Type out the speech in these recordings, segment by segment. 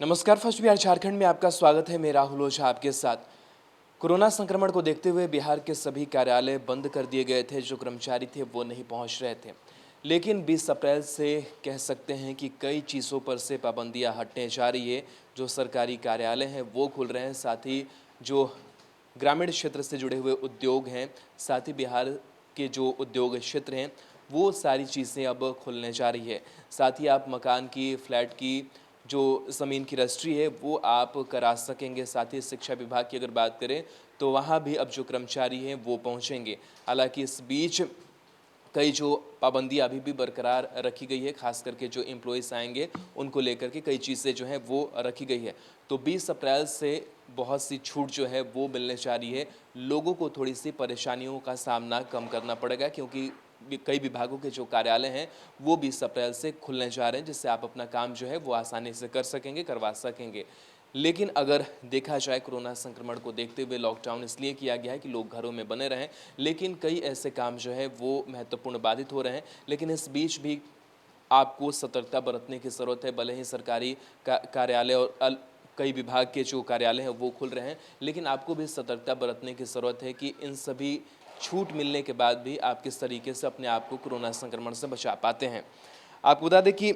नमस्कार, फर्स्ट बिहार झारखंड में आपका स्वागत है। मैं राहुल ओझा आपके साथ। कोरोना संक्रमण को देखते हुए बिहार के सभी कार्यालय बंद कर दिए गए थे। जो कर्मचारी थे वो नहीं पहुंच रहे थे, लेकिन 20 अप्रैल से कह सकते हैं कि कई चीज़ों पर से पाबंदियां हटने जा रही है। जो सरकारी कार्यालय हैं वो खुल रहे हैं, साथ ही जो ग्रामीण क्षेत्र से जुड़े हुए उद्योग हैं, साथ ही बिहार के जो उद्योग क्षेत्र हैं वो सारी चीज़ें अब खुलने जा रही है। साथ ही आप मकान की, फ्लैट की जो ज़मीन की रजिस्ट्री है वो आप करा सकेंगे। साथ ही शिक्षा विभाग की अगर बात करें तो वहाँ भी अब जो कर्मचारी हैं वो पहुँचेंगे। हालांकि इस बीच कई जो पाबंदियाँ अभी भी बरकरार रखी गई है, खास करके जो एम्प्लॉइज़ आएंगे उनको लेकर के कई चीज़ें जो हैं वो रखी गई है। तो 20 अप्रैल से बहुत सी छूट जो है वो मिलने जा रही है। लोगों को थोड़ी सी परेशानियों का सामना कम करना पड़ेगा, क्योंकि कई विभागों के जो कार्यालय हैं वो 20 अप्रैल से खुलने जा रहे हैं, जिससे आप अपना काम जो है वो आसानी से कर सकेंगे, करवा सकेंगे। लेकिन अगर देखा जाए, कोरोना संक्रमण को देखते हुए लॉकडाउन इसलिए किया गया है कि लोग घरों में बने रहें, लेकिन कई ऐसे काम जो है वो महत्वपूर्ण बाधित हो रहे हैं। लेकिन इस बीच भी आपको सतर्कता बरतने की ज़रूरत है। भले ही सरकारी कार्यालय और कई विभाग के जो कार्यालय हैं वो खुल रहे हैं, लेकिन आपको भी सतर्कता बरतने की ज़रूरत है कि इन सभी छूट मिलने के बाद भी आप किस तरीके से अपने आप को कोरोना संक्रमण से बचा पाते हैं। आपको बता दें कि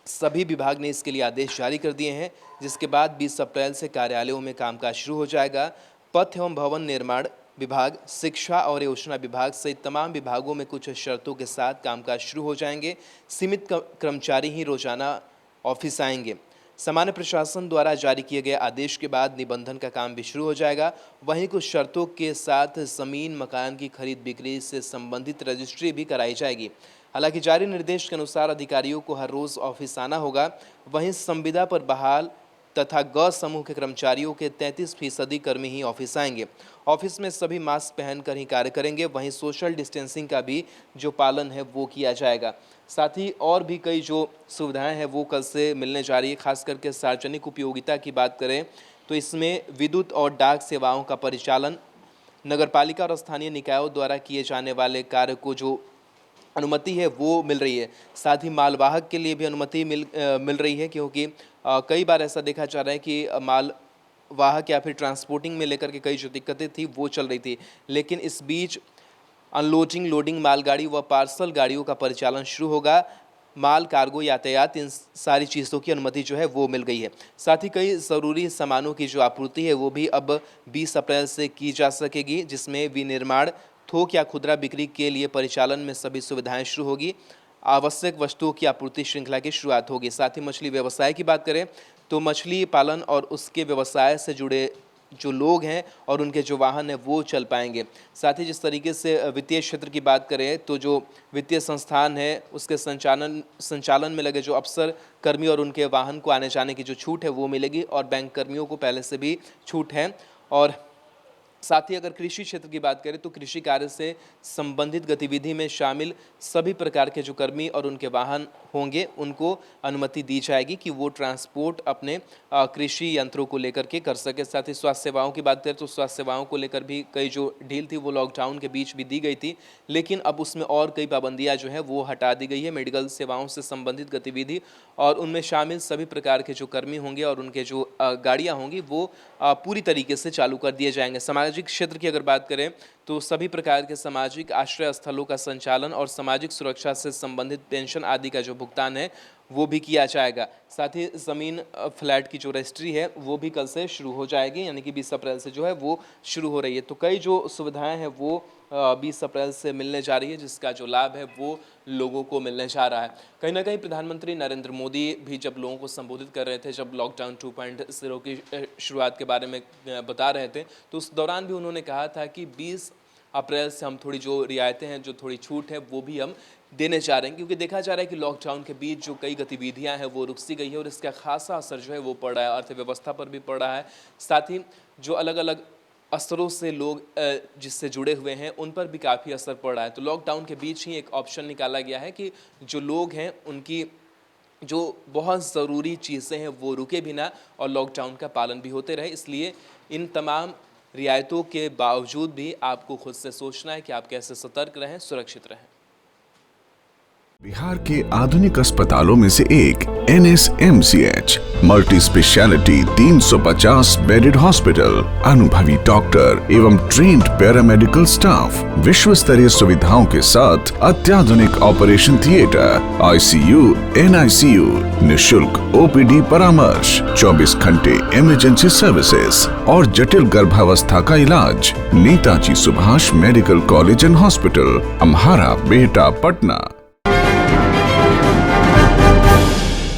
सभी विभाग ने इसके लिए आदेश जारी कर दिए हैं, जिसके बाद 20 अप्रैल से कार्यालयों में कामकाज शुरू हो जाएगा। पथ एवं भवन निर्माण विभाग, शिक्षा और योजना विभाग सहित तमाम विभागों में कुछ शर्तों के साथ कामकाज शुरू हो जाएंगे। सीमित कर्मचारी ही रोजाना ऑफिस आएंगे। सामान्य प्रशासन द्वारा जारी किए गए आदेश के बाद निबंधन का काम भी शुरू हो जाएगा। वहीं कुछ शर्तों के साथ ज़मीन मकान की खरीद बिक्री से संबंधित रजिस्ट्री भी कराई जाएगी। हालांकि जारी निर्देश के अनुसार अधिकारियों को हर रोज़ ऑफिस आना होगा। वहीं संविदा पर बहाल तथा ग समूह के कर्मचारियों के 33% कर्मी ही ऑफिस आएंगे। ऑफिस में सभी मास्क पहनकर ही कार्य करेंगे। वहीं सोशल डिस्टेंसिंग का भी जो पालन है वो किया जाएगा। साथ ही और भी कई जो सुविधाएं हैं वो कल से मिलने जा रही है। खास करके सार्वजनिक उपयोगिता की बात करें तो इसमें विद्युत और डाक सेवाओं का परिचालन, नगरपालिका और स्थानीय निकायों द्वारा किए जाने वाले कार्य को जो अनुमति है वो मिल रही है। साथ ही मालवाहक के लिए भी अनुमति मिल रही है, क्योंकि कई बार ऐसा देखा जा रहा है कि मालवाहक या फिर ट्रांसपोर्टिंग में लेकर के कई जो दिक्कतें थी वो चल रही थी। लेकिन इस बीच अनलोडिंग, लोडिंग मालगाड़ी व पार्सल गाड़ियों का परिचालन शुरू होगा। माल कार्गो यातायात, इन सारी चीज़ों की अनुमति जो है वो मिल गई है। साथ ही कई ज़रूरी सामानों की जो आपूर्ति है वो भी अब 20 अप्रैल से की जा सकेगी, जिसमें विनिर्माण, थोक या खुदरा बिक्री के लिए परिचालन में सभी सुविधाएं शुरू होगी। आवश्यक वस्तुओं की आपूर्ति श्रृंखला की शुरुआत होगी। साथ ही मछली व्यवसाय की बात करें तो मछली पालन और उसके व्यवसाय से जुड़े जो लोग हैं और उनके जो वाहन हैं वो चल पाएंगे। साथ ही जिस तरीके से वित्तीय क्षेत्र की बात करें तो जो वित्तीय संस्थान है उसके संचालन में लगे जो अफसर, कर्मी और उनके वाहन को आने जाने की जो छूट है वो मिलेगी। और बैंक कर्मियों को पहले से भी छूट है। और साथ ही अगर कृषि क्षेत्र की बात करें तो कृषि कार्य से संबंधित गतिविधि में शामिल सभी प्रकार के जो कर्मी और उनके वाहन होंगे उनको अनुमति दी जाएगी कि वो ट्रांसपोर्ट अपने कृषि यंत्रों को लेकर के कर सके। साथ ही स्वास्थ्य सेवाओं की बात करें तो स्वास्थ्य सेवाओं को लेकर भी कई जो ढील थी वो लॉकडाउन के बीच भी दी गई थी, लेकिन अब उसमें और कई पाबंदियाँ जो है वो हटा दी गई है। मेडिकल सेवाओं से संबंधित गतिविधि और उनमें शामिल सभी प्रकार के जो कर्मी होंगे और उनके जो गाड़ियाँ होंगी वो पूरी तरीके से चालू कर दिए जाएंगे। सामाजिक क्षेत्र की अगर बात करें तो सभी प्रकार के सामाजिक आश्रय स्थलों का संचालन और सामाजिक सुरक्षा से संबंधित पेंशन आदि का जो भुगतान है वो भी किया जाएगा। साथ ही ज़मीन, फ्लैट की जो रजिस्ट्री है वो भी कल से शुरू हो जाएगी, यानी कि 20 अप्रैल से जो है वो शुरू हो रही है। तो कई जो सुविधाएं हैं वो 20 अप्रैल से मिलने जा रही है, जिसका जो लाभ है वो लोगों को मिलने जा रहा है। कहीं ना कहीं प्रधानमंत्री नरेंद्र मोदी भी जब लोगों को संबोधित कर रहे थे, जब लॉकडाउन 2.0 की शुरुआत के बारे में बता रहे थे, तो उस दौरान भी उन्होंने कहा था कि 20 अप्रैल से हम थोड़ी जो रियायतें हैं, जो थोड़ी छूट है वो भी हम देने जा रहे हैं, क्योंकि देखा जा रहा है कि लॉकडाउन के बीच जो कई गतिविधियां हैं वो रुक सी गई है और इसका खासा असर जो है वो पड़ रहा है, अर्थव्यवस्था पर भी पड़ रहा है। साथ ही जो अलग अलग स्तरों से लोग जिससे जुड़े हुए हैं उन पर भी काफ़ी असर पड़ रहा है। तो लॉकडाउन के बीच ही एक ऑप्शन निकाला गया है कि जो लोग हैं उनकी जो बहुत ज़रूरी चीज़ें हैं वो रुके भी ना और लॉकडाउन का पालन भी होते रहे। इसलिए इन तमाम रियायतों के बावजूद भी आपको खुद से सोचना है कि आप कैसे सतर्क रहें, सुरक्षित रहें। बिहार के आधुनिक अस्पतालों में से एक NSMCH multi speciality 350 bedded hospital, अनुभवी डॉक्टर एवं ट्रेन्ड पैरामेडिकल स्टाफ, विश्व स्तरीय सुविधाओं के साथ अत्याधुनिक ऑपरेशन थिएटर, ICU, NICU, निशुल्क OPD परामर्श, 24 घंटे इमरजेंसी सर्विसेज और जटिल गर्भावस्था का इलाज। Netaji Subhash medical college and hospital, Amhara, Behta, Patna.